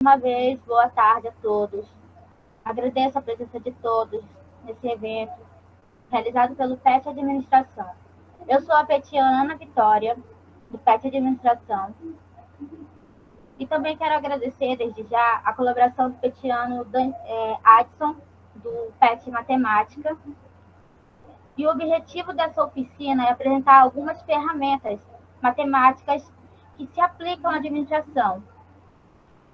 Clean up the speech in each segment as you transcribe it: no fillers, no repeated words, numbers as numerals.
Uma vez, boa tarde a todos. Agradeço a presença de todos nesse evento realizado pelo PET Administração. Eu sou a petiana Ana Vitória, do PET Administração, e também quero agradecer desde já a colaboração do petiano Adson, do PET Matemática. E o objetivo dessa oficina é apresentar algumas ferramentas matemáticas que se aplicam à administração,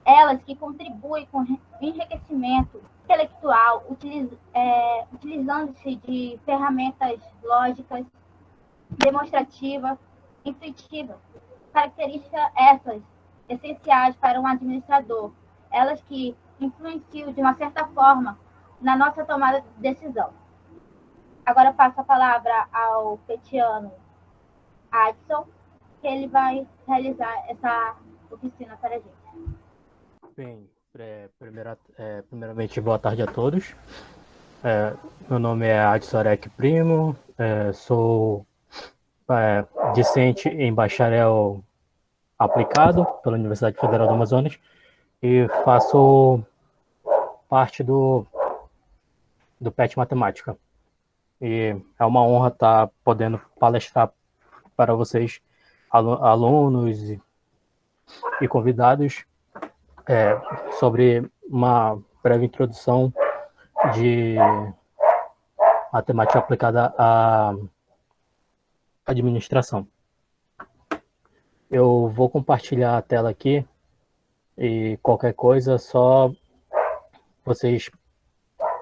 elas que contribuem com o enriquecimento intelectual, utilizando-se de ferramentas lógicas, demonstrativas, intuitivas, características essas essenciais para um administrador, elas que influenciam de uma certa forma na nossa tomada de decisão. Agora eu passo a palavra ao petiano Adson, que ele vai realizar essa oficina para a gente. Bem, primeiramente, boa tarde a todos. Meu nome é Adson Arec Primo, sou discente em bacharel aplicado pela Universidade Federal do Amazonas e faço parte do PET Matemática. E é uma honra estar podendo palestrar para vocês, alunos e convidados, sobre uma breve introdução de matemática aplicada à administração. Eu vou compartilhar a tela aqui e qualquer coisa, só vocês,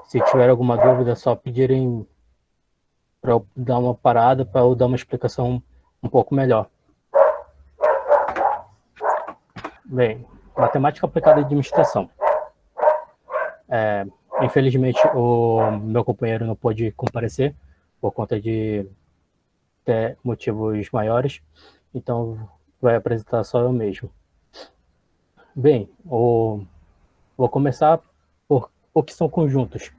se tiver alguma dúvida, só pedirem para eu dar uma parada, para eu dar uma explicação um pouco melhor. Bem, matemática aplicada à administração. Infelizmente, o meu companheiro não pôde comparecer por conta de motivos maiores, então vai apresentar só eu mesmo. Bem, vou começar por o que são conjuntos.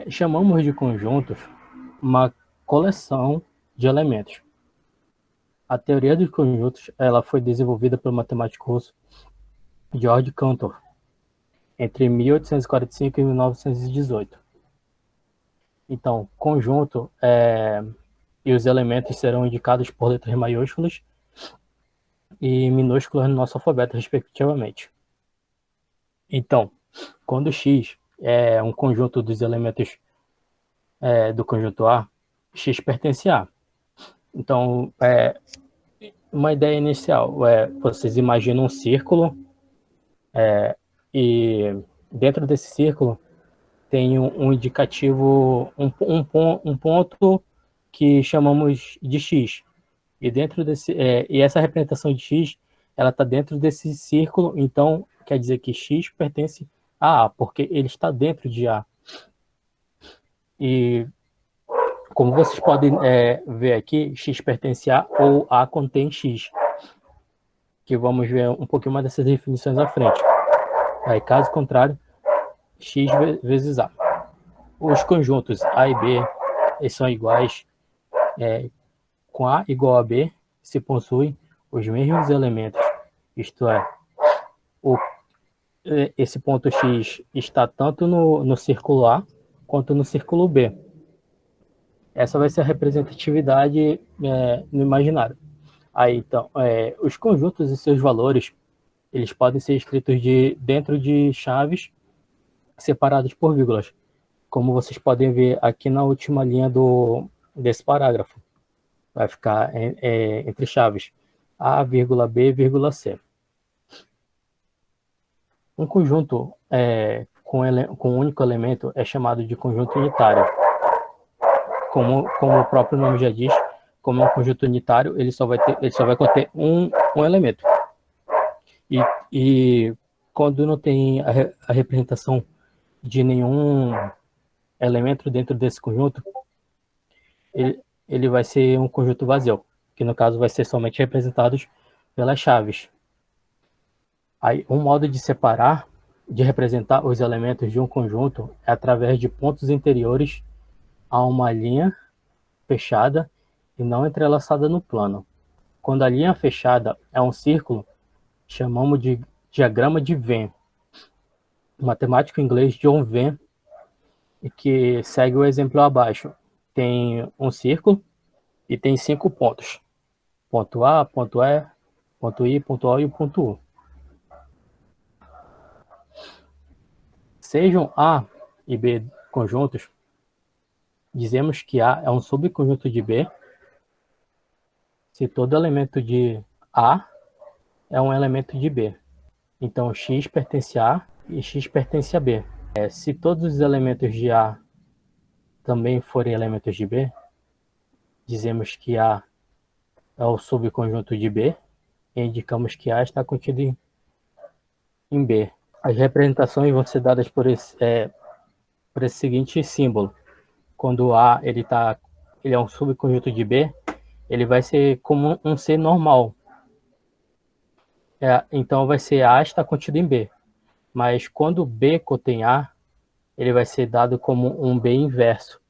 Chamamos de conjuntos uma coleção de elementos. A teoria dos conjuntos ela foi desenvolvida pelo matemático russo Georg Cantor entre 1845 e 1918. Então, conjunto e os elementos serão indicados por letras maiúsculas e minúsculas no nosso alfabeto, respectivamente. Então, quando x é um conjunto dos elementos do conjunto A, x pertence a A. Então, uma ideia inicial vocês imaginam um círculo e dentro desse círculo tem um indicativo, um ponto que chamamos de x. E dentro desse, e essa representação de x, ela está dentro desse círculo, então quer dizer que x pertence a A, porque ele está dentro de A. E como vocês podem ver aqui, x pertence a ou A contém x, que vamos ver um pouquinho mais dessas definições à frente. Aí, caso contrário, x vezes A. Os conjuntos A e B eles são iguais com A igual a B se possuem os mesmos elementos, isto é, esse ponto x está tanto no círculo A quanto no círculo B. Essa vai ser a representatividade no imaginário. Aí, então, os conjuntos e seus valores, eles podem ser escritos dentro de chaves separadas por vírgulas, como vocês podem ver aqui na última linha desse parágrafo. Vai ficar entre chaves A, B, C. Um conjunto com um único elemento é chamado de conjunto unitário. Como o próprio nome já diz, como é um conjunto unitário, ele só vai conter um elemento. E quando não tem a representação de nenhum elemento dentro desse conjunto, ele vai ser um conjunto vazio, que no caso vai ser somente representados pelas chaves. Aí, um modo de separar, de representar os elementos de um conjunto é através de pontos interiores a uma linha fechada e não entrelaçada no plano. Quando a linha fechada é um círculo, chamamos de diagrama de Venn. O matemático inglês John Venn, que segue o exemplo abaixo. Tem um círculo e tem 5 pontos. Ponto A, ponto E, ponto I, ponto O e o ponto U. Sejam A e B conjuntos, dizemos que A é um subconjunto de B se todo elemento de A é um elemento de B. Então, X pertence a A e X pertence a B. Se todos os elementos de A também forem elementos de B, dizemos que A é o subconjunto de B e indicamos que A está contido em B. As representações vão ser dadas por esse seguinte símbolo. Quando A ele é um subconjunto de B, ele vai ser como um C normal. Então vai ser A está contido em B. Mas quando B contém A, ele vai ser dado como um B inverso.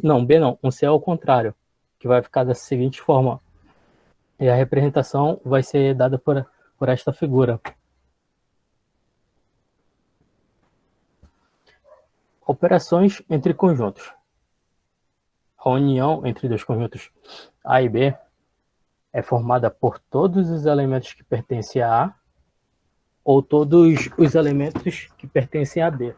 Não, B não, um C ao contrário, que vai ficar da seguinte forma. E a representação vai ser dada por esta figura. Operações entre conjuntos. A união entre dois conjuntos A e B é formada por todos os elementos que pertencem a A ou todos os elementos que pertencem a B.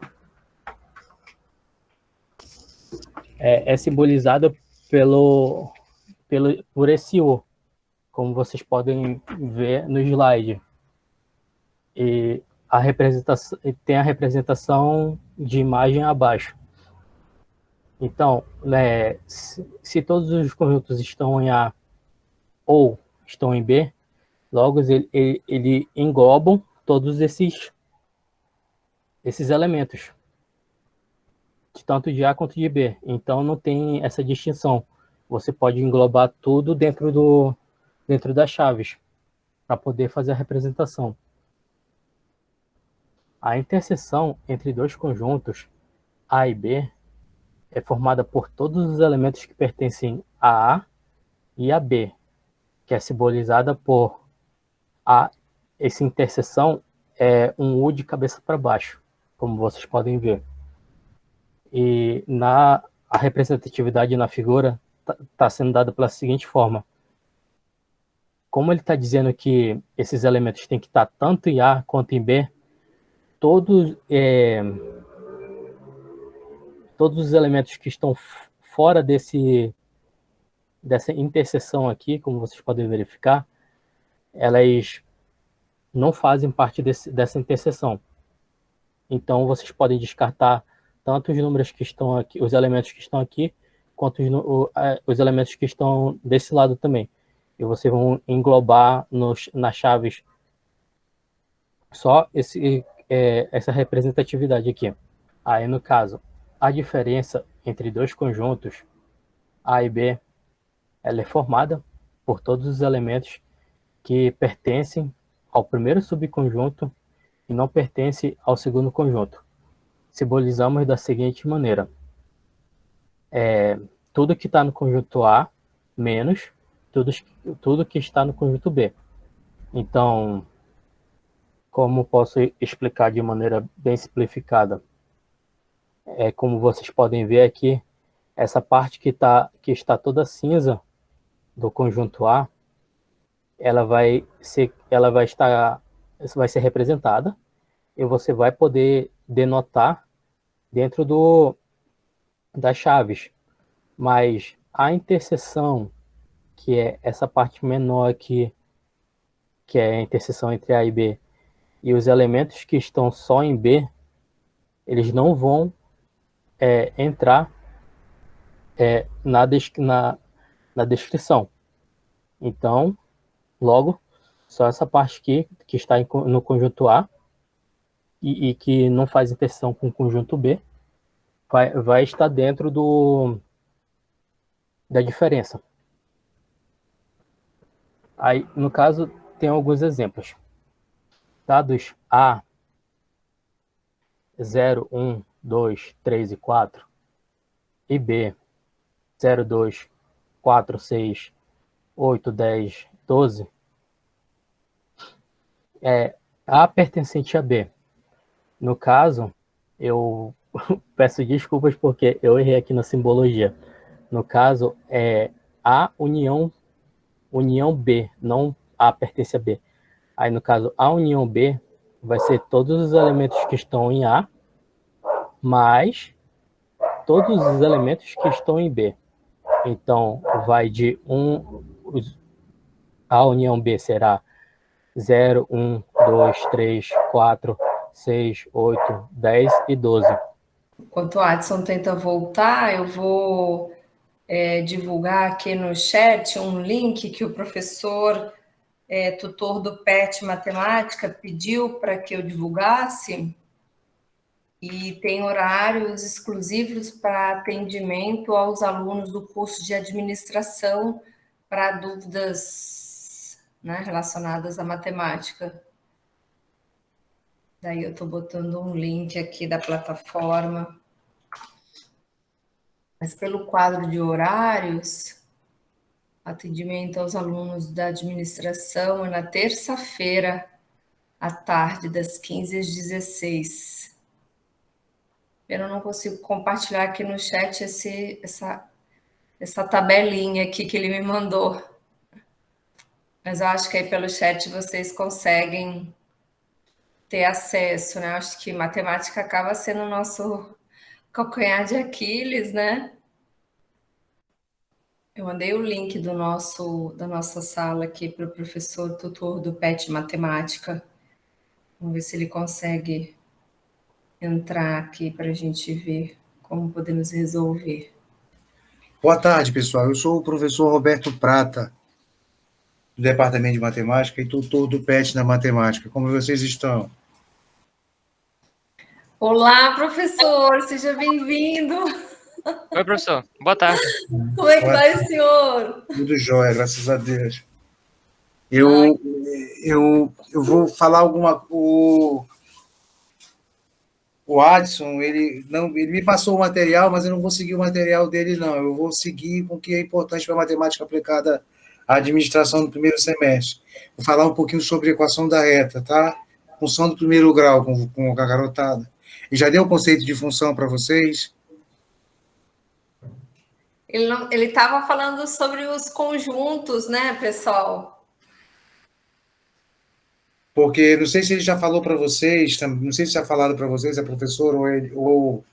É simbolizada por esse O, como vocês podem ver no slide. E tem a representação de imagem abaixo. Então, se todos os conjuntos estão em A ou estão em B, logo ele englobam todos esses elementos, tanto de A quanto de B. Então não tem essa distinção. Você pode englobar tudo dentro das chaves para poder fazer a representação. A interseção entre dois conjuntos A e B é formada por todos os elementos que pertencem a A e a B, que é simbolizada por essa interseção é um U de cabeça para baixo, como vocês podem ver. E a representatividade na figura está sendo dada pela seguinte forma. Como ele está dizendo que esses elementos têm que estar tanto em A quanto em B, todos os elementos que estão fora dessa interseção aqui, como vocês podem verificar, elas não fazem parte dessa interseção. Então, vocês podem descartar tanto os números que estão aqui, os elementos que estão aqui, quanto os elementos que estão desse lado também. E vocês vão englobar nas chaves só essa representatividade aqui. Aí, no caso, a diferença entre dois conjuntos A e B, ela é formada por todos os elementos que pertencem ao primeiro subconjunto e não pertencem ao segundo conjunto. Simbolizamos da seguinte maneira. Tudo que está no conjunto A menos tudo que está no conjunto B. Então, como posso explicar de maneira bem simplificada? Como vocês podem ver aqui, essa parte que está toda cinza do conjunto A, ela vai ser representada e você vai poder denotar dentro das chaves. Mas a interseção, que é essa parte menor aqui, que é a interseção entre A e B, e os elementos que estão só em B, eles não vão entrar na descrição. Então, logo, só essa parte aqui, que está no conjunto A, e que não faz interseção com o conjunto B, vai estar dentro da diferença. Aí, no caso, tem alguns exemplos. Dados A, 0, 1, 2, 3 e 4, e B, 0, 2, 4, 6, 8, 10, 12, A pertencente a B. No caso, eu peço desculpas porque eu errei aqui na simbologia. No caso, é A união B, não A pertence a B. Aí, no caso, a união B vai ser todos os elementos que estão em A, mais todos os elementos que estão em B. Então, vai de a união B será 0, 1, 2, 3, 4, 6, 8, 10 e 12. Enquanto o Adson tenta voltar, eu vou divulgar aqui no chat um link que o professor tutor do PET Matemática pediu para que eu divulgasse, e tem horários exclusivos para atendimento aos alunos do curso de administração para dúvidas, né, relacionadas à matemática. Daí eu estou botando um link aqui da plataforma. Mas pelo quadro de horários, atendimento aos alunos da administração é na terça-feira, à tarde, das 15 às 16. Eu não consigo compartilhar aqui no chat essa tabelinha aqui que ele me mandou. Mas eu acho que aí pelo chat vocês conseguem ter acesso, né? Eu acho que matemática acaba sendo o nosso calcanhar de Aquiles, né? Eu mandei o link da nossa sala aqui para o professor tutor do PET Matemática. Vamos ver se ele consegue entrar aqui para a gente ver como podemos resolver. Boa tarde, pessoal. Eu sou o professor Roberto Prata, do Departamento de Matemática e tutor do PET na Matemática. Como vocês estão? Olá, professor, seja bem-vindo. Oi, professor. Boa tarde. Como é que vai, senhor? Tudo jóia, graças a Deus. Eu vou falar alguma... O Adson, ele me passou o material, mas eu não vou seguir o material dele, não. Eu vou seguir com o que é importante para a matemática aplicada à administração do primeiro semestre. Vou falar um pouquinho sobre a equação da reta, tá? Função do primeiro grau com a garotada. E já deu o conceito de função para vocês? Ele estava falando sobre os conjuntos, né, pessoal? Porque não sei se ele já falou para vocês, não sei se já falaram para vocês, a professora ou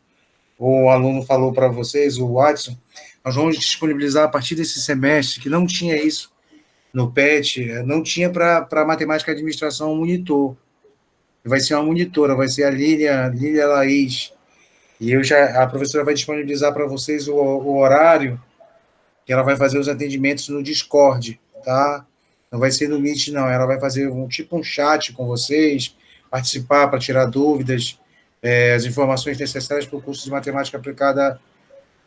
o aluno falou para vocês, o Watson, nós vamos disponibilizar a partir desse semestre, que não tinha isso no PET, não tinha para matemática e administração um monitor. Vai ser uma monitora, vai ser a Lília Laís. E a professora vai disponibilizar para vocês o horário que ela vai fazer os atendimentos no Discord, tá? Não vai ser no Meet, não. Ela vai fazer um chat com vocês, participar para tirar dúvidas, as informações necessárias para o curso de matemática aplicada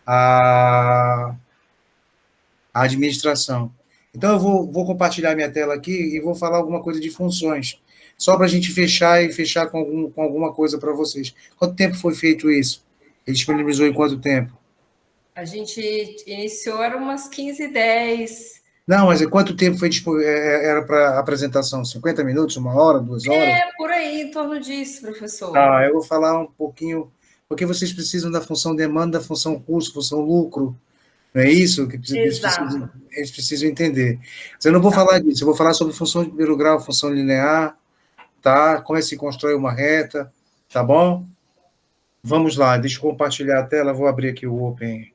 à administração. Então, eu vou compartilhar minha tela aqui e vou falar alguma coisa de funções, só para a gente fechar com alguma coisa para vocês. Quanto tempo foi feito isso? Ele disponibilizou em quanto tempo? A gente iniciou, era umas 15h10. Não, mas quanto tempo era para a apresentação? 50 minutos, 1 hora, 2 horas? Por aí, em torno disso, professor. Eu vou falar um pouquinho, porque vocês precisam da função demanda, da função custo, função lucro, não é isso? Que eles precisam entender. Mas eu não vou falar disso, eu vou falar sobre função de primeiro grau, função linear, tá? Como é que se constrói uma reta, tá bom? Vamos lá, deixa eu compartilhar a tela, vou abrir aqui o Open.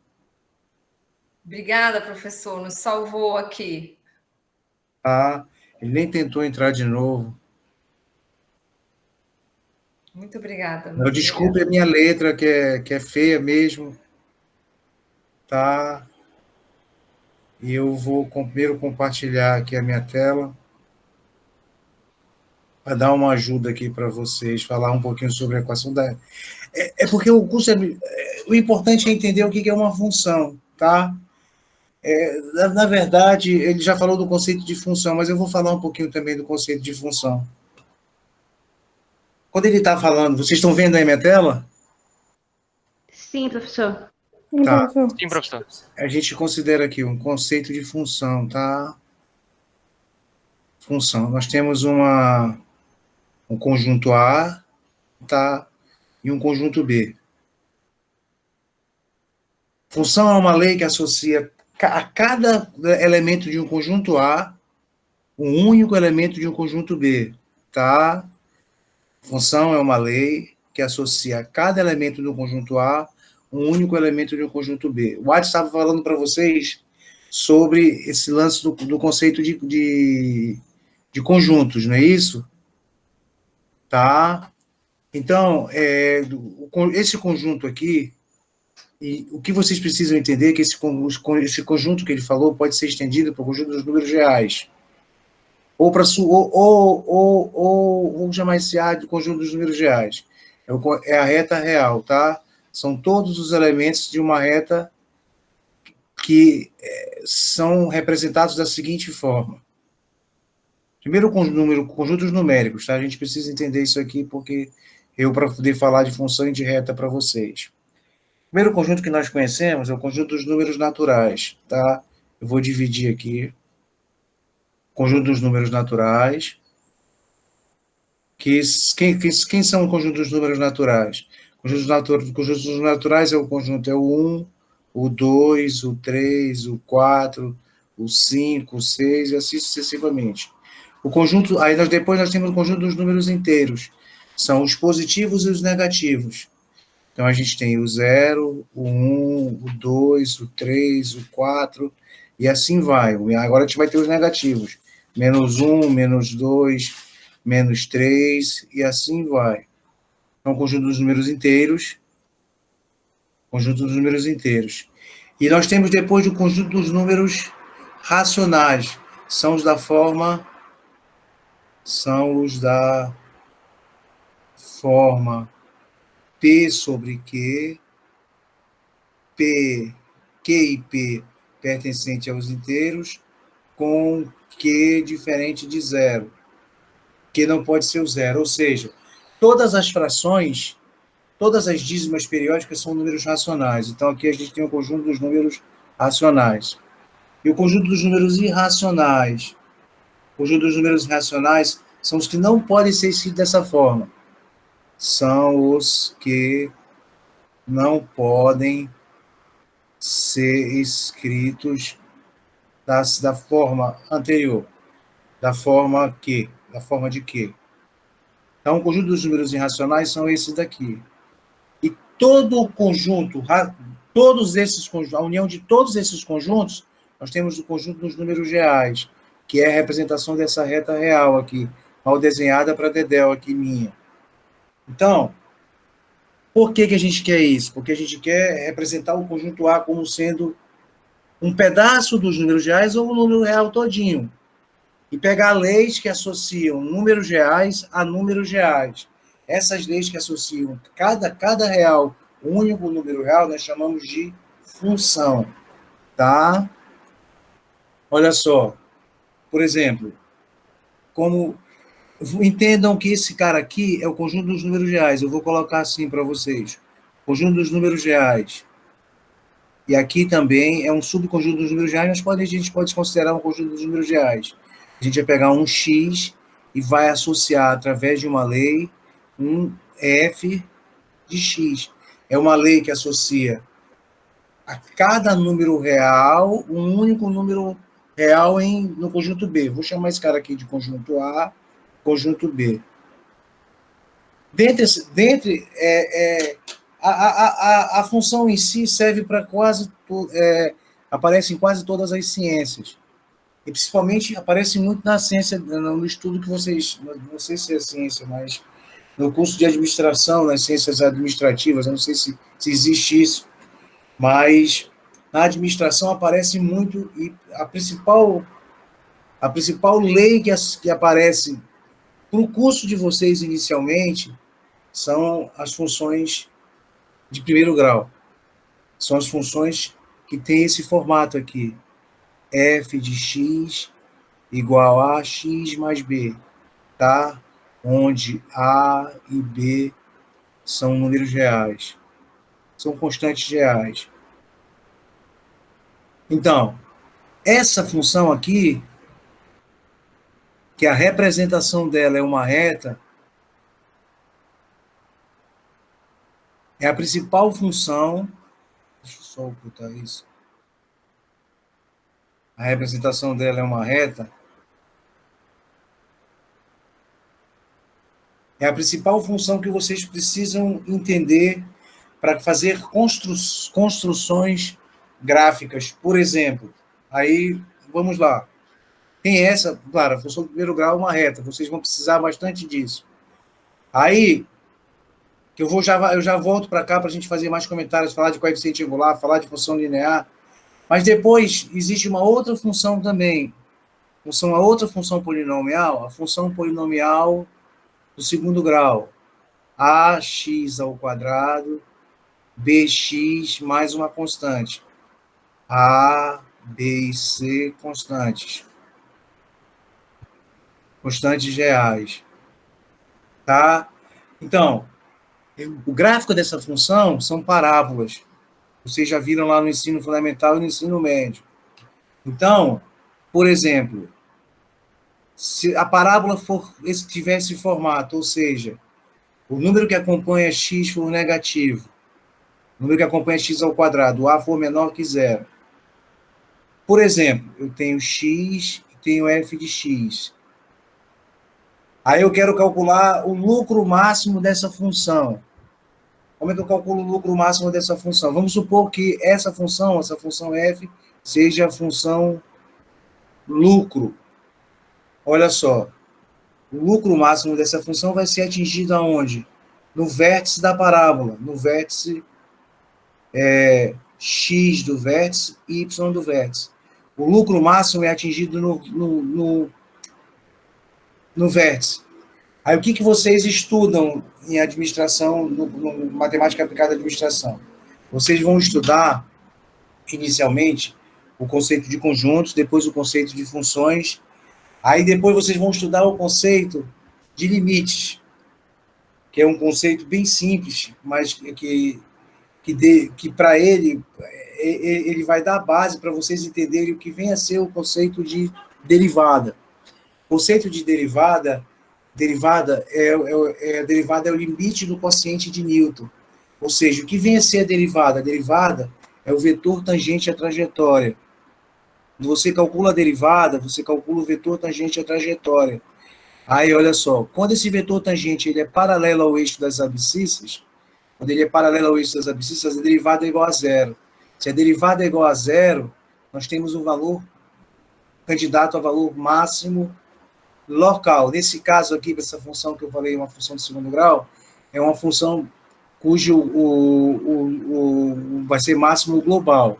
Obrigada, professor, nos salvou aqui. Ele nem tentou entrar de novo. Muito obrigada. Desculpe a minha letra, que é feia mesmo. Tá? E eu vou primeiro compartilhar aqui a minha tela para dar uma ajuda aqui para vocês, falar um pouquinho sobre a equação da... porque o curso o importante é entender o que é uma função, tá? Na verdade, ele já falou do conceito de função, mas eu vou falar um pouquinho também do conceito de função. Quando ele está falando, vocês estão vendo aí minha tela? Sim, professor. Tá. Sim, professor. A gente considera aqui um conceito de função, tá? Função. Nós temos uma Um conjunto A, tá? E um conjunto B. Função é uma lei que associa a cada elemento de um conjunto A um único elemento de um conjunto B, tá? Função é uma lei que associa a cada elemento do conjunto A um único elemento de um conjunto B. O Watson estava falando para vocês sobre esse lance do conceito de conjuntos, não é isso? Tá? Então, esse conjunto aqui, e o que vocês precisam entender é que esse conjunto que ele falou pode ser estendido para o conjunto dos números reais. Ou vamos chamar esse A de conjunto dos números reais. É a reta real, tá? São todos os elementos de uma reta que são representados da seguinte forma. Primeiro, conjuntos numéricos, tá? A gente precisa entender isso aqui, porque para poder falar de função e de reta para vocês. O primeiro conjunto que nós conhecemos é o conjunto dos números naturais, tá? Eu vou dividir aqui. Conjunto dos números naturais. Quem são o conjunto dos números naturais? Conjuntos naturais é o conjunto, é o 1, o 2, o 3, o 4, o 5, o 6, e assim sucessivamente. O conjunto, depois nós temos o conjunto dos números inteiros. São os positivos e os negativos. Então, a gente tem o 0, o 1, o 2, o 3, o 4, e assim vai. Agora a gente vai ter os negativos. Menos 1, menos 2, menos 3, e assim vai. Então, conjunto dos números inteiros. Conjunto dos números inteiros. E nós temos depois o conjunto dos números racionais. São os da forma P sobre Q, Q e P pertencente aos inteiros, com Q diferente de zero. Q não pode ser o zero, ou seja, todas as frações, todas as dízimas periódicas são números racionais. Então, aqui a gente tem o conjunto dos números racionais. E o conjunto dos números irracionais. O conjunto dos números irracionais são os que não podem ser escritos dessa forma. São os que não podem ser escritos da forma anterior, da forma de que. Então, o conjunto dos números irracionais são esses daqui. E todo o conjunto, a união de todos esses conjuntos, nós temos o conjunto dos números reais, que é a representação dessa reta real aqui, mal desenhada para Dedéu aqui minha. Então, por que a gente quer isso? Porque a gente quer representar o conjunto A como sendo um pedaço dos números reais ou o número real todinho. E pegar leis que associam números reais a números reais. Essas leis que associam cada real, um único número real, nós chamamos de função. Tá? Olha só. Por exemplo, entendam que esse cara aqui é o conjunto dos números reais. Eu vou colocar assim para vocês. Conjunto dos números reais. E aqui também é um subconjunto dos números reais, mas a gente pode considerar um conjunto dos números reais. A gente vai pegar um x e vai associar, através de uma lei, um f de x. É uma lei que associa a cada número real um único número real no conjunto B. Vou chamar esse cara aqui de conjunto A, conjunto B. A função em si serve para aparece em quase todas as ciências. E principalmente aparece muito na ciência, no estudo que vocês, não sei se é ciência, mas no curso de administração, nas ciências administrativas, eu não sei se existe isso, mas na administração aparece muito, e a principal lei que aparece para o curso de vocês inicialmente são as funções de primeiro grau. São as funções que têm esse formato aqui. F de x igual a x mais b, tá? Onde A e B são números reais. São constantes reais. Então, essa função aqui, que a representação dela é uma reta, É a principal função. Deixa eu só ocultar isso. A representação dela é uma reta. É a principal função que vocês precisam entender para fazer construções gráficas. Por exemplo, aí, vamos lá. Tem essa, claro, a função do primeiro grau é uma reta. Vocês vão precisar bastante disso. Aí, que eu já volto para cá para a gente fazer mais comentários, falar de coeficiente angular, falar de função linear. Mas depois existe uma outra função também. A outra função polinomial, a função polinomial do segundo grau. Ax ao quadrado, bx mais uma constante. A, B e C constantes. Constantes reais. Tá? Então, o gráfico dessa função são parábolas. Vocês já viram lá no ensino fundamental e no ensino médio. Então, por exemplo, se a parábola tivesse formato, ou seja, o número que acompanha x for negativo, o número que acompanha x ao quadrado, o a for menor que zero. Por exemplo, eu tenho x e tenho f de x. Aí eu quero calcular o lucro máximo dessa função. Como é que eu calculo o lucro máximo dessa função? Vamos supor que essa função f, seja a função lucro. Olha só, o lucro máximo dessa função vai ser atingido aonde? No vértice da parábola, no vértice x do vértice e y do vértice. O lucro máximo é atingido no vértice. Aí o que vocês estudam em administração, no matemática aplicada à administração? Vocês vão estudar, inicialmente, o conceito de conjuntos, depois o conceito de funções, aí depois vocês vão estudar o conceito de limites, que é um conceito bem simples, mas que para ele vai dar base para vocês entenderem o que vem a ser o conceito de derivada. O conceito de derivada é o limite do quociente de Newton. Ou seja, o que vem a ser a derivada? A derivada é o vetor tangente à trajetória. Quando você calcula a derivada, você calcula o vetor tangente à trajetória. Aí, olha só, quando esse vetor tangente ele é paralelo ao eixo das abscissas, a derivada é igual a zero. Se a derivada é igual a zero, nós temos um valor candidato a valor máximo local. Nesse caso aqui, essa função que eu falei, uma função de segundo grau, é uma função cujo vai ser máximo global,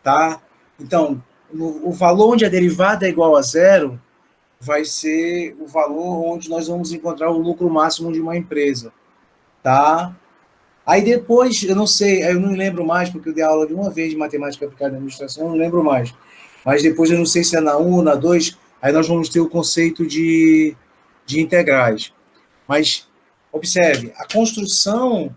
tá? Então, o valor onde a derivada é igual a zero vai ser o valor onde nós vamos encontrar o lucro máximo de uma empresa, tá? Aí depois, eu não sei, eu não me lembro mais, porque eu dei aula de uma vez de matemática aplicada à administração, eu não lembro mais. Mas depois eu não sei se é na 1 ou na 2, aí nós vamos ter o conceito de integrais. Mas, observe, a construção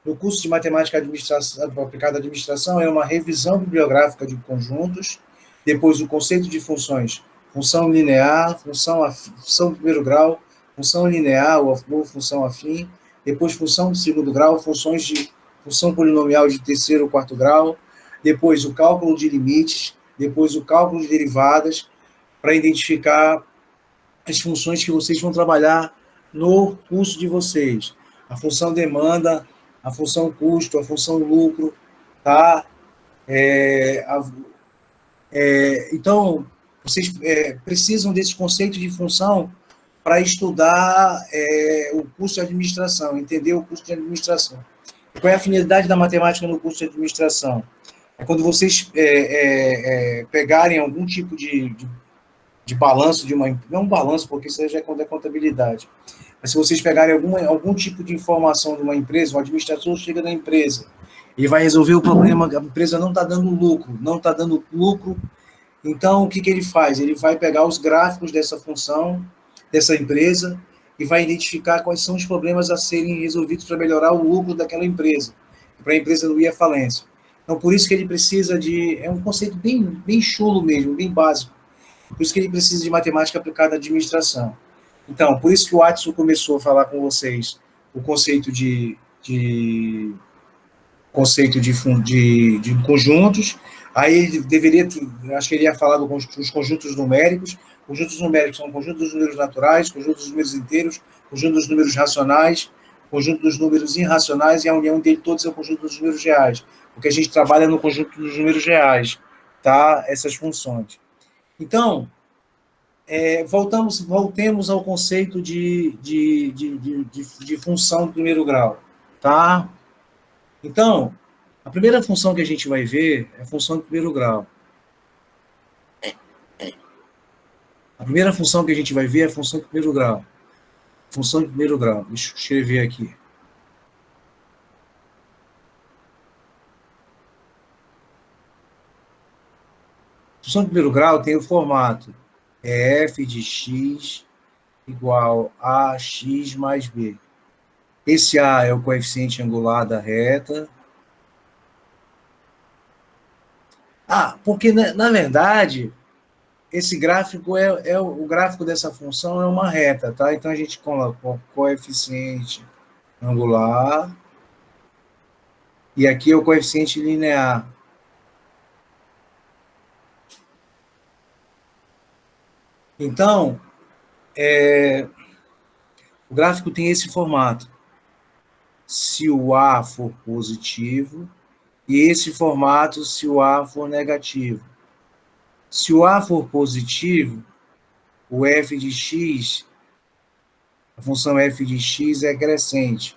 do curso de matemática aplicada à administração é uma revisão bibliográfica de conjuntos, depois o conceito de funções, função linear, função de primeiro grau, função linear ou função afim, depois função de segundo grau, função polinomial de terceiro ou quarto grau, depois o cálculo de limites, depois o cálculo de derivadas, para identificar as funções que vocês vão trabalhar no curso de vocês. A função demanda, a função custo, a função lucro, tá? Então, vocês precisam desse conceito de função para estudar o curso de administração, entender o curso de administração. Qual é a finalidade da matemática no curso de administração? É quando vocês pegarem algum tipo de balanço de uma... Não um balanço, porque isso já é contabilidade. Mas se vocês pegarem algum tipo de informação de uma empresa, o administrador chega na empresa, ele vai resolver o problema, a empresa não está dando lucro, então o que ele faz? Ele vai pegar os gráficos dessa função, dessa empresa, e vai identificar quais são os problemas a serem resolvidos para melhorar o lucro daquela empresa, para a empresa não ir à falência. Então, por isso que ele precisa é um conceito bem chulo mesmo, bem básico. Por isso que ele precisa de matemática aplicada à administração. Então, por isso que o Watson começou a falar com vocês o conceito de de conceito de conjuntos. Aí ele deveria, acho que ele ia falar dos conjuntos numéricos. Conjuntos numéricos são conjuntos dos números naturais, conjuntos dos números inteiros, conjunto dos números racionais, conjunto dos números irracionais, e a união dele todos é o conjunto dos números reais. Porque a gente trabalha no conjunto dos números reais, tá? Essas funções. Então, voltemos ao conceito de função do primeiro grau, tá? Então, a primeira função que a gente vai ver é a função do primeiro grau. A primeira função que a gente vai ver é a função do primeiro grau. Função de primeiro grau. Deixa eu escrever aqui. Função de primeiro grau tem o formato f de x igual a x mais b. Esse a é o coeficiente angular da reta. Porque, na verdade, esse gráfico o gráfico dessa função é uma reta, tá? Então, a gente coloca o coeficiente angular e aqui é o coeficiente linear. Então, o gráfico tem esse formato. Se o A for positivo, e esse formato se o A for negativo. Se o A for positivo, o f de x, a função f de x é crescente.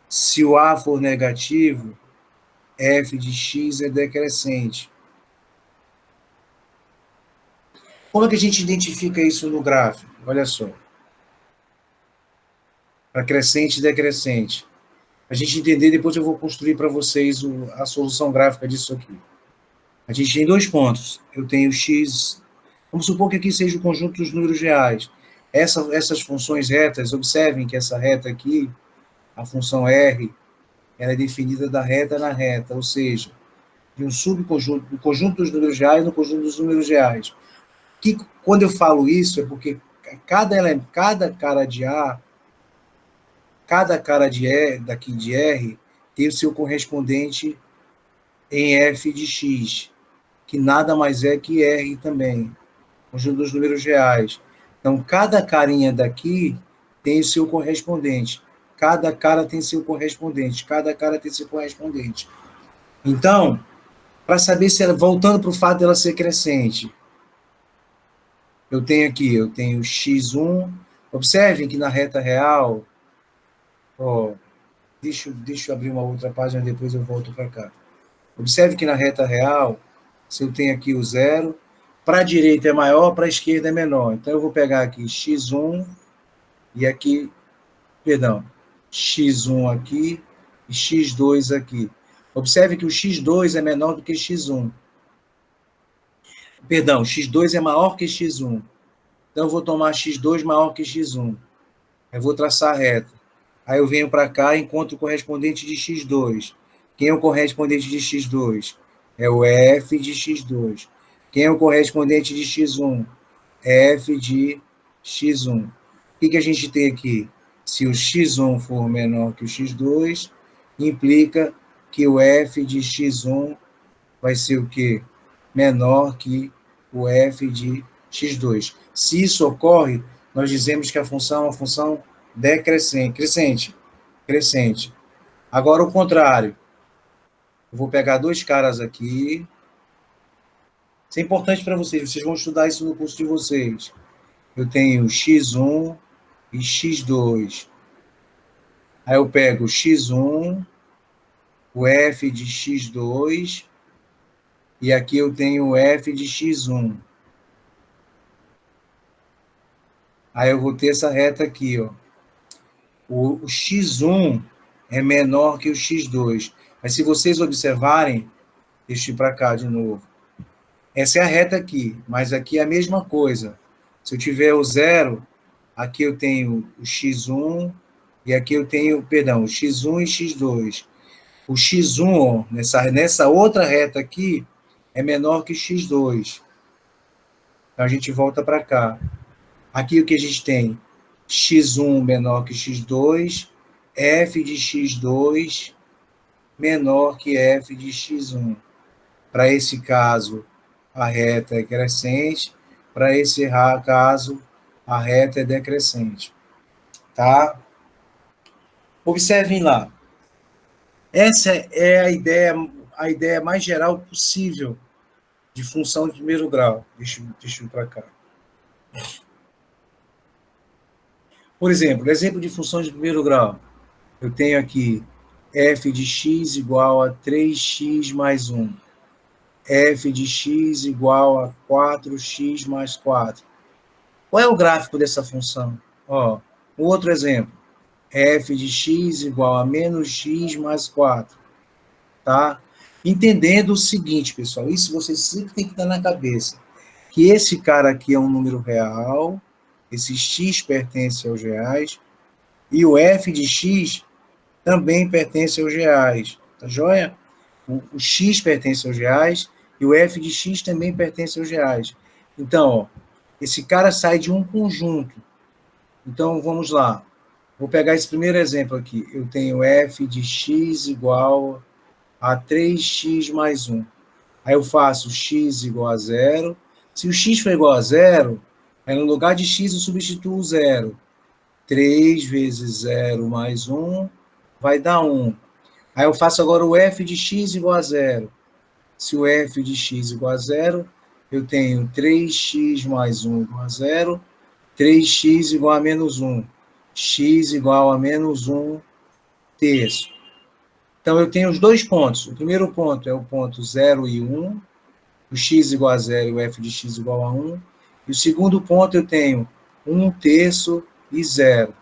Se o A for negativo, f de x é decrescente. Como é que a gente identifica isso no gráfico? Olha só. Para crescente e decrescente. A gente entender, depois eu vou construir para vocês a solução gráfica disso aqui. A gente tem dois pontos. Eu tenho x... Vamos supor que aqui seja o conjunto dos números reais. Essas funções retas, observem que essa reta aqui, a função R, ela é definida da reta na reta, ou seja, de um subconjunto, do conjunto dos números reais no conjunto dos números reais. Que, quando eu falo isso, é porque cada cara de A, cada cara de E, daqui de R, tem o seu correspondente em f de x, que nada mais é que R também, conjunto dos números reais. Então, cada carinha daqui tem o seu correspondente. Cada cara tem seu correspondente. Cada cara tem seu correspondente. Então, para saber se ela, voltando para o fato dela ser crescente, eu tenho x1. Observem que na reta real, deixa eu abrir uma outra página, depois eu volto para cá. Observe que na reta real, se eu tenho aqui o 0, para a direita é maior, para a esquerda é menor. Então, eu vou pegar aqui x1 e aqui, x1 aqui e x2 aqui. Observe que o x2 é menor do que x1. X2 é maior que x1. Então, eu vou tomar x2 maior que x1. Eu vou traçar a reta. Aí eu venho para cá e encontro o correspondente de x2. Quem é o correspondente de x2? É o f de x2. Quem é o correspondente de x1? F de x1. O que a gente tem aqui? Se o x1 for menor que o x2, implica que o f de x1 vai ser o quê? Menor que o f de x2. Se isso ocorre, nós dizemos que a função é uma função decrescente, crescente. Agora, o contrário. Eu vou pegar dois caras aqui. Isso é importante para vocês vão estudar isso no curso de vocês. Eu tenho x1 e x2. Aí eu pego x1, o f de x2, e aqui eu tenho o f de x1. Aí eu vou ter essa reta aqui, ó. O x1 é menor que o x2. Mas se vocês observarem, deixa eu ir para cá de novo. Essa é a reta aqui, mas aqui é a mesma coisa. Se eu tiver o 0, aqui eu tenho o x1, e aqui eu tenho, o x1 e x2. O x1, ó, nessa outra reta aqui, é menor que x2. Então, a gente volta para cá. Aqui o que a gente tem? x1 menor que x2, f de x2 menor que f de x1. Para esse caso, a reta é crescente. Para esse caso, a reta é decrescente. Tá? Observem lá. Essa é a ideia mais geral possível de função de primeiro grau. Deixa eu ir para cá. Por exemplo de função de primeiro grau. Eu tenho aqui f de x igual a 3x mais 1. F de x igual a 4x mais 4. Qual é o gráfico dessa função? Ó, um outro exemplo. F de x igual a menos x mais 4. Tá? Entendendo o seguinte, pessoal, isso vocês sempre tem que estar na cabeça, que esse cara aqui é um número real, esse x pertence aos reais, e o f de x também pertence aos reais, tá joia? O x pertence aos reais, e o f de x também pertence aos reais. Então, ó, esse cara sai de um conjunto. Então, vamos lá. Vou pegar esse primeiro exemplo aqui. Eu tenho f de x igual a 3x mais 1. Aí eu faço x igual a 0. Se o x for igual a 0, aí no lugar de x eu substituo 0. 3 vezes 0 mais 1 vai dar 1. Aí eu faço agora o f de x igual a 0. Se o f de x igual a 0, eu tenho 3x mais 1 igual a 0, 3x igual a menos 1, x igual a menos 1 terço. Então, eu tenho os dois pontos. O primeiro ponto é o ponto 0 e 1, o x igual a 0 e o f de x igual a 1. E o segundo ponto eu tenho 1 terço e 0.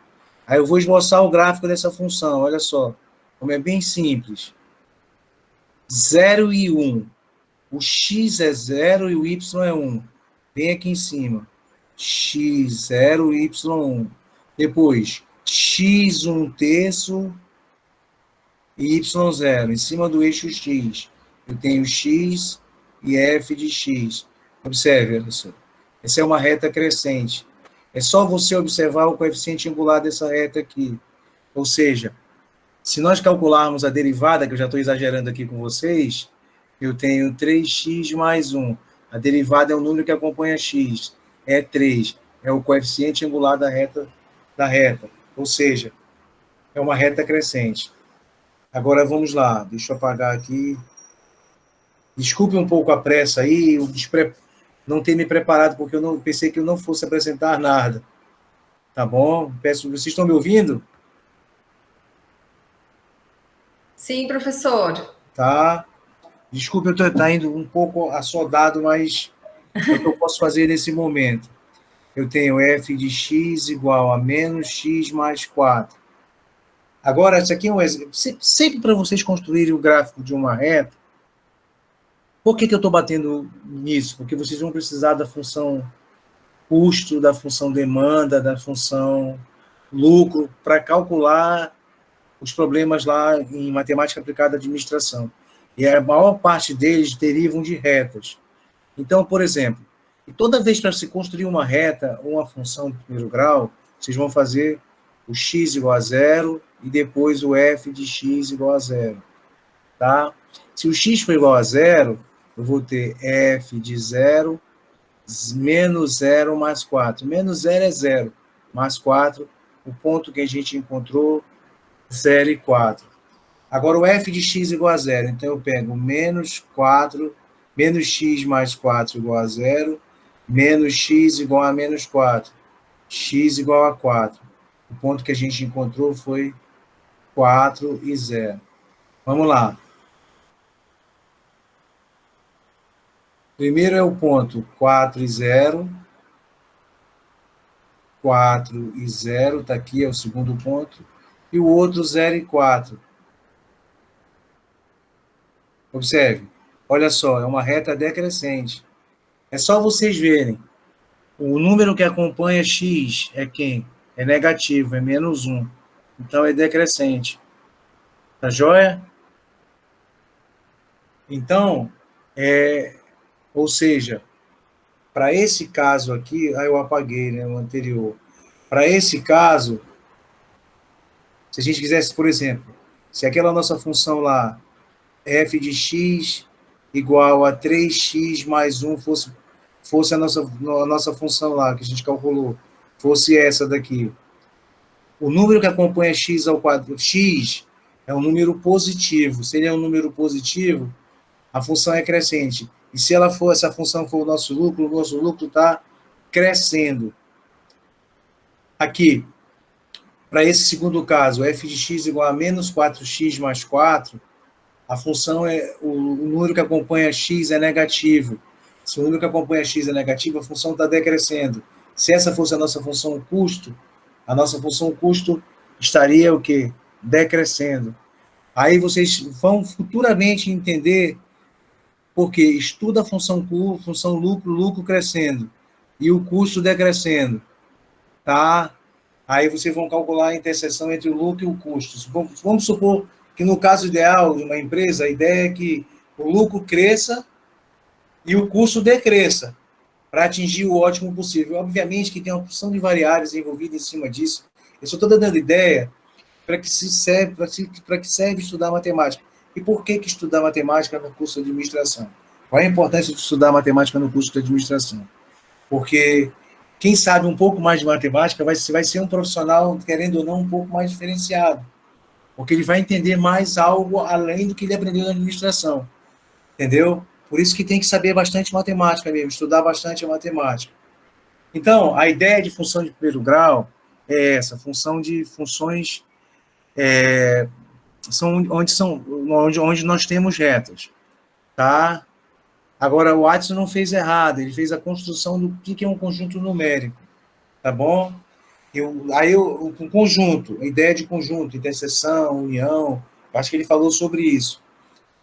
Aí eu vou esboçar o gráfico dessa função, olha só, como é bem simples. 0 e 1. O x é 0 e o y é 1. Vem aqui em cima. x, 0, y, 1. Depois, x, 1 terço e y, 0. Em cima do eixo x, eu tenho x e f de x. Observe, olha só. Essa é uma reta crescente. É só você observar o coeficiente angular dessa reta aqui. Ou seja, se nós calcularmos a derivada, que eu já estou exagerando aqui com vocês, eu tenho 3x mais 1. A derivada é o número que acompanha x. É 3. É o coeficiente angular da reta. Ou seja, é uma reta crescente. Agora vamos lá. Deixa eu apagar aqui. Desculpe um pouco a pressa aí, não ter me preparado, porque eu pensei que eu não fosse apresentar nada. Tá bom? Vocês estão me ouvindo? Sim, professor. Tá. Desculpe, eu estou indo um pouco assodado, mas é o que eu posso fazer nesse momento. Eu tenho f de x igual a menos x mais 4. Agora, isso aqui é um exemplo. Sempre para vocês construírem o gráfico de uma reta, por que eu estou batendo nisso? Porque vocês vão precisar da função custo, da função demanda, da função lucro, para calcular os problemas lá em matemática aplicada à administração. E a maior parte deles derivam de retas. Então, por exemplo, toda vez para se construir uma reta ou uma função de primeiro grau, vocês vão fazer o x igual a 0 e depois o f de x igual a 0. Tá? Se o x for igual a 0, eu vou ter f de 0 menos 0 mais 4. Menos 0 é 0, mais 4, o ponto que a gente encontrou, 0 e 4. Agora, o f de x igual a 0. Então, eu pego menos 4, menos x mais 4 igual a 0, menos x igual a menos 4, x igual a 4. O ponto que a gente encontrou foi 4 e 0. Vamos lá. Primeiro é o ponto 4 e 0. 4 e 0, está aqui, é o segundo ponto. E o outro 0 e 4. Observe, olha só, é uma reta decrescente. É só vocês verem. O número que acompanha x é quem? É negativo, é menos 1. Então, é decrescente. Tá joia? Então, ou seja, para esse caso aqui, eu apaguei, né, o anterior. Para esse caso, Se a gente quisesse, por exemplo, se aquela nossa função lá, f de x igual a 3x mais 1 fosse a nossa função lá, que a gente calculou, fosse essa daqui. O número que acompanha x ao quadrado, x é um número positivo. Se ele é um número positivo, a função é crescente. E se essa função for o nosso lucro está crescendo. Aqui, para esse segundo caso, f de x igual a menos 4x mais 4, a função o número que acompanha x é negativo. Se o número que acompanha x é negativo, a função está decrescendo. Se essa fosse a nossa função custo, a nossa função custo estaria o quê? Decrescendo. Aí vocês vão futuramente entender porque estuda a função lucro crescendo e o custo decrescendo, tá? Aí vocês vão calcular a interseção entre o lucro e o custo. Vamos supor que no caso ideal de uma empresa, a ideia é que o lucro cresça e o custo decresça, para atingir o ótimo possível. Obviamente que tem uma porção de variáveis envolvidas em cima disso. Eu só estou dando ideia para que serve estudar matemática. E por que estudar matemática no curso de administração? Qual é a importância de estudar matemática no curso de administração? Porque quem sabe um pouco mais de matemática vai ser um profissional, querendo ou não, um pouco mais diferenciado. Porque ele vai entender mais algo além do que ele aprendeu na administração. Entendeu? Por isso que tem que saber bastante matemática mesmo, estudar bastante a matemática. Então, a ideia de função de primeiro grau é essa, funções onde nós temos retas, tá? Agora, o Watson não fez errado, ele fez a construção do que é um conjunto numérico, tá bom? O conjunto, a ideia de conjunto, interseção, união, acho que ele falou sobre isso.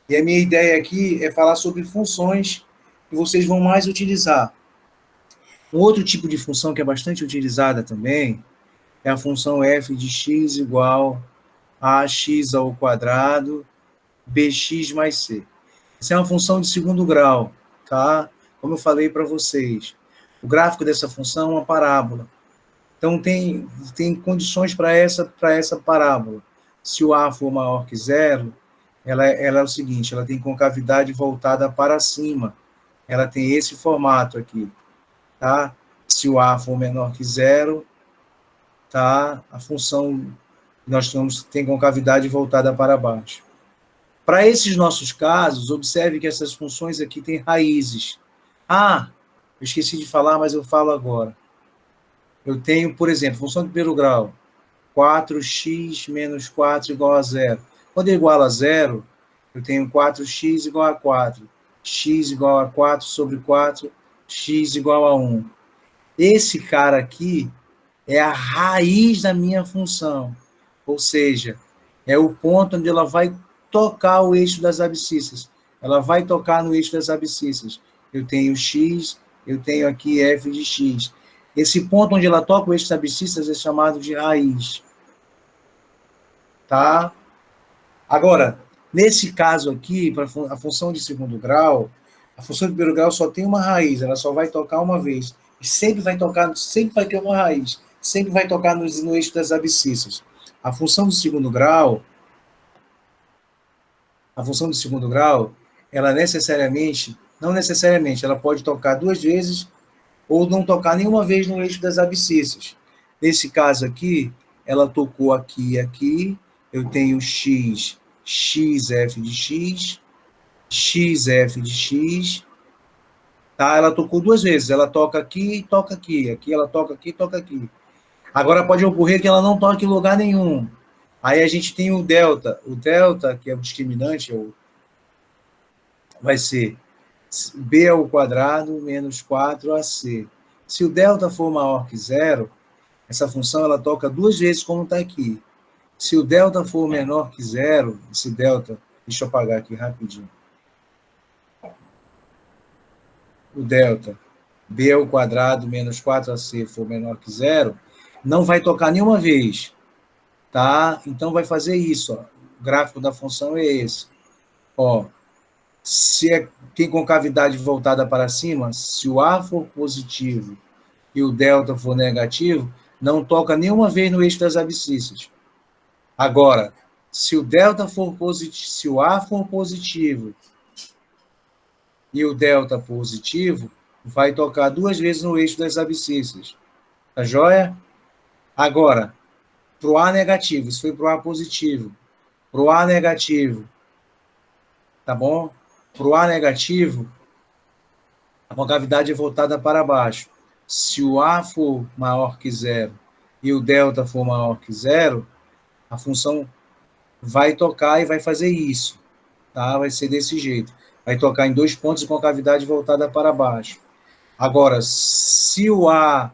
E a minha ideia aqui é falar sobre funções que vocês vão mais utilizar. Um outro tipo de função que é bastante utilizada também é a função f de x igual a x ao quadrado bx mais c. Essa é uma função de segundo grau, tá? Como eu falei para vocês, o gráfico dessa função é uma parábola. Então, tem condições para essa parábola. Se o a for maior que zero, ela é o seguinte, ela tem concavidade voltada para cima. Ela tem esse formato aqui, tá? Se o a for menor que zero, tá? A função tem concavidade voltada para baixo. Para esses nossos casos, observe que essas funções aqui têm raízes. Ah, eu esqueci de falar, mas eu falo agora. Eu tenho, por exemplo, função de primeiro grau, 4x menos 4 igual a zero. Quando é igual a zero, eu tenho 4x igual a 4. X igual a 4 sobre 4, x igual a 1. Esse cara aqui é a raiz da minha função. Ou seja, é o ponto onde ela vai tocar o eixo das abscissas. Ela vai tocar no eixo das abscissas. Eu tenho x, eu tenho aqui f de x. Esse ponto onde ela toca o eixo das abscissas é chamado de raiz. Tá? Agora, nesse caso aqui, para a função de segundo grau, a função de primeiro grau só tem uma raiz, ela só vai tocar uma vez. E sempre vai ter uma raiz, sempre vai tocar no eixo das abscissas. A função de segundo grau, ela não necessariamente, ela pode tocar duas vezes ou não tocar nenhuma vez no eixo das abscissas. Nesse caso aqui, ela tocou aqui e aqui, eu tenho x f de x, f de x, tá? Ela tocou duas vezes, ela toca aqui e toca aqui, aqui ela toca aqui e toca aqui. Agora pode ocorrer que ela não toque em lugar nenhum. Aí a gente tem o delta, que é o discriminante, vai ser b ao quadrado menos 4ac. Se o delta for maior que zero, essa função ela toca duas vezes como está aqui. Se o delta for menor que zero, esse delta, deixa eu apagar aqui rapidinho. O delta, b ao quadrado menos 4ac for menor que zero, não vai tocar nenhuma vez, tá? Então vai fazer isso, ó. O gráfico da função é esse. Ó, se tem concavidade voltada para cima, se o a for positivo e o delta for negativo, não toca nenhuma vez no eixo das abscissas. Agora, se o delta for positivo, se o A for positivo e o delta positivo, vai tocar 2 vezes no eixo das abscissas. Tá joia? Agora, para o A negativo, isso foi para o A positivo. Para o A negativo, tá bom? Para o A negativo, a concavidade é voltada para baixo. Se o A for maior que zero e o delta for maior que zero, a função vai tocar e vai fazer isso. Tá? Vai ser desse jeito. Vai tocar em 2 pontos de concavidade voltada para baixo. Agora, se o A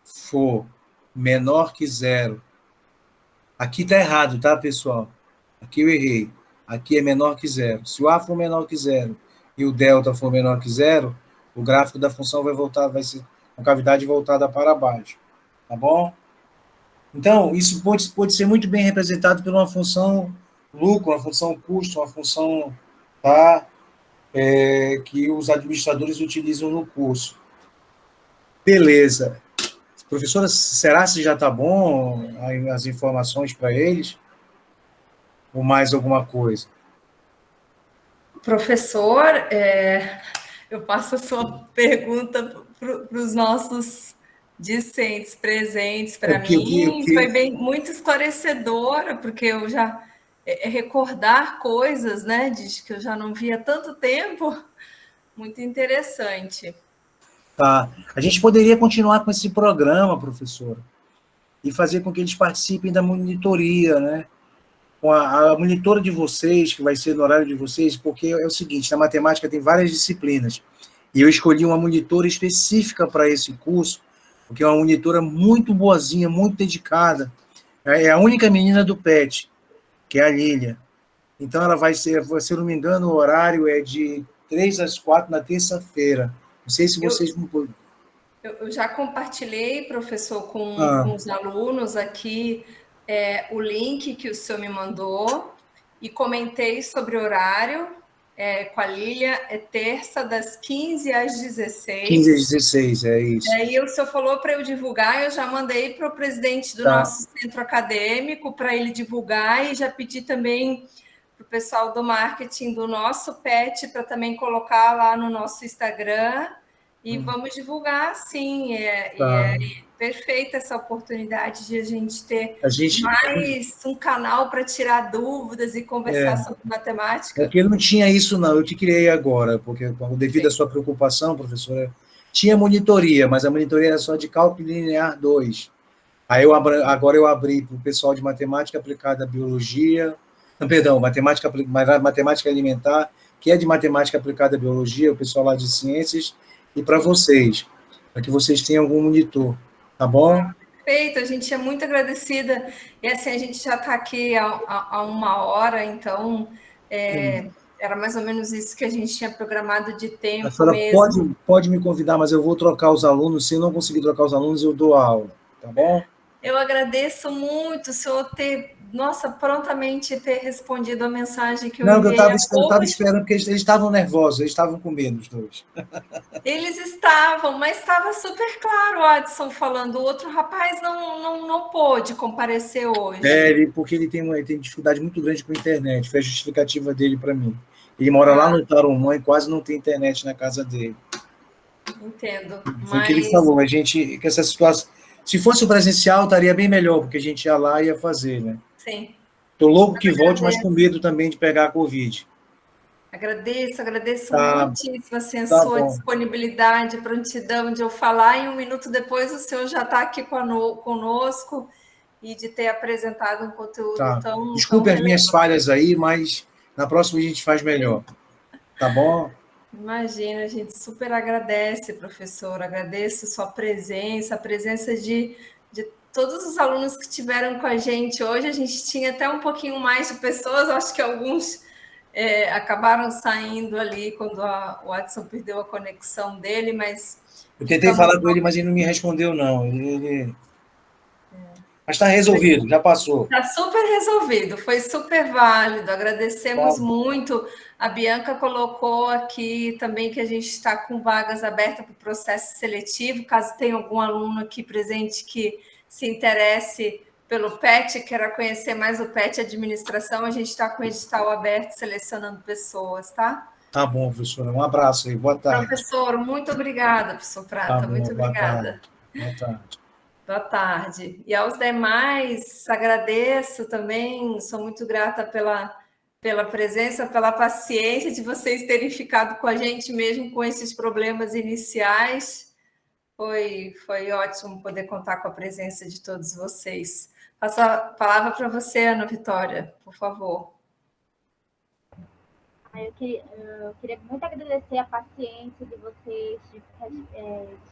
for menor que zero, aqui está errado, tá, pessoal? Aqui eu errei. Aqui é menor que zero. Se o A for menor que zero e o delta for menor que zero, o gráfico da função vai ser concavidade voltada para baixo. Tá bom? Então, isso pode ser muito bem representado por uma função lucro, uma função custo, uma função, tá, que os administradores utilizam no curso. Beleza. Professora, será que já está bom as informações para eles? Ou mais alguma coisa? Professor, eu passo a sua pergunta para os nossos discentes presentes. Para mim, foi muito esclarecedora, porque eu já recordar coisas, né, que eu já não via há tanto tempo, muito interessante. Tá. A gente poderia continuar com esse programa, professora, e fazer com que eles participem da monitoria, né? Com a monitora de vocês, que vai ser no horário de vocês, porque é o seguinte, na matemática tem várias disciplinas, e eu escolhi uma monitora específica para esse curso, porque é uma monitora muito boazinha, muito dedicada, é a única menina do PET, que é a Lília. Então ela vai ser, se eu não me engano, o horário é de 3 às 4 na terça-feira. Não sei se vocês não podem. Eu já compartilhei, professor, com os alunos aqui o link que o senhor me mandou e comentei sobre o horário com a Lília, é terça das 15 às 16. 15 às 16, é isso. E aí o senhor falou para eu divulgar, eu já mandei para o presidente do nosso centro acadêmico para ele divulgar e já pedi também para o pessoal do marketing do nosso PET para também colocar lá no nosso Instagram. E vamos divulgar, sim. É perfeita essa oportunidade de a gente ter mais um canal para tirar dúvidas e conversar sobre matemática. Porque não tinha isso, não. Eu te criei agora, porque devido à sua preocupação, professora, tinha monitoria, mas a monitoria era só de cálculo linear 2. Aí agora eu abri para o pessoal de matemática aplicada à biologia, matemática alimentar, que é de matemática aplicada à biologia, o pessoal lá de ciências, e para vocês, para que vocês tenham algum monitor, tá bom? Perfeito, a gente é muito agradecida, e assim, a gente já está aqui há 1 hora, então era mais ou menos isso que a gente tinha programado de tempo. A senhora mesmo. Pode me convidar, mas eu vou trocar os alunos, se eu não conseguir trocar os alunos, eu dou a aula, tá bom? Eu agradeço muito o senhor prontamente ter respondido a mensagem que eu enviei. Não, eu estava esperando, porque eles estavam nervosos, eles estavam com medo, os dois. Eles estavam, mas estava super claro o Adson falando. O outro rapaz não pôde comparecer hoje. Porque ele tem dificuldade muito grande com a internet, foi a justificativa dele para mim. Ele mora lá no Tarumã e quase não tem internet na casa dele. Entendo. Foi o que ele falou, que essa situação... Se fosse o presencial, estaria bem melhor, porque a gente ia lá e ia fazer, né? Sim. Estou louco que volte, mas com medo também de pegar a Covid. Agradeço muitíssimo assim, a sua disponibilidade, prontidão de eu falar, e 1 minuto depois o senhor já está aqui conosco e de ter apresentado um conteúdo tão... Desculpe as minhas falhas aí, mas na próxima a gente faz melhor. Tá bom? Imagina, a gente super agradece, professor, agradeço sua presença, a presença de todos os alunos que estiveram com a gente hoje. A gente tinha até um pouquinho mais de pessoas, acho que alguns acabaram saindo ali quando o Adson perdeu a conexão dele, mas... Eu tentei falar com ele, mas ele não me respondeu, não. Mas está resolvido, já passou. Está super resolvido, foi super válido, agradecemos muito. A Bianca colocou aqui também que a gente está com vagas abertas para o processo seletivo, caso tenha algum aluno aqui presente que se interesse pelo PET, queira conhecer mais o PET Administração, a gente está com o edital aberto selecionando pessoas, tá? Tá bom, professora. Um abraço aí. Boa tarde. Professor, muito obrigada, professor Prata. Tá bom, muito boa obrigada. Boa tarde. Boa tarde. E aos demais, agradeço também, sou muito grata pela presença, pela paciência de vocês terem ficado com a gente mesmo com esses problemas iniciais. Foi ótimo poder contar com a presença de todos vocês. Passo a palavra para você, Ana Vitória, por favor. Eu queria muito agradecer a paciência de vocês, de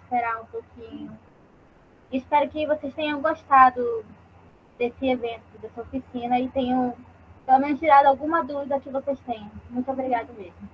esperar um pouquinho. Espero que vocês tenham gostado desse evento, dessa oficina, e tenham, pelo menos, tirado alguma dúvida que vocês tenham. Muito obrigada mesmo.